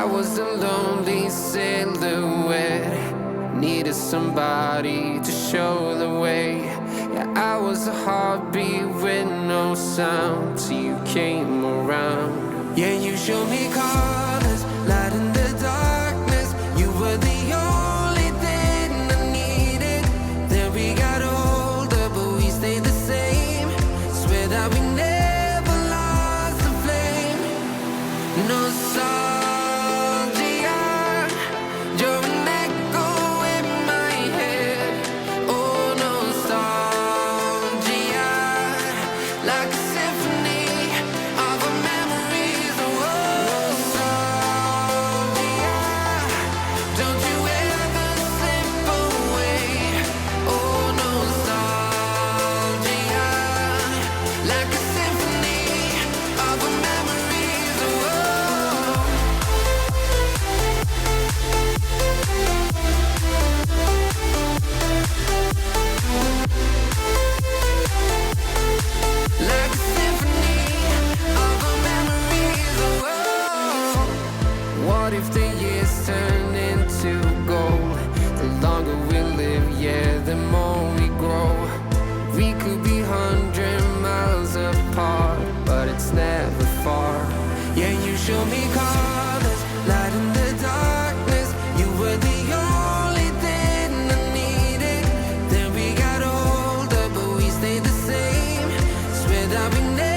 I was a lonely silhouette, needed somebody to show the way. Yeah, I was a heartbeat with no sound till you came around. Yeah, you showed me colors, light in the darkness. You were the only thing I needed. Then we got older, but we stayed the same. Swear that we never lost the flame. Nostalgia, you're an echo in my head. Oh, nostalgia, like a symphony of our memories. Oh, nostalgia, don't you ever slip away. Oh, nostalgia, like a symphony of our memories. Oh, like a symphony of our memories. Oh, what if the years turn into gold? The longer we live, yeah, the more we grow. We could be 100 miles apart, but it's never far. Yeah, you show me colors, light in the darkness. You were the only thing I needed. Then we got older, but we stayed the same. Swear that we never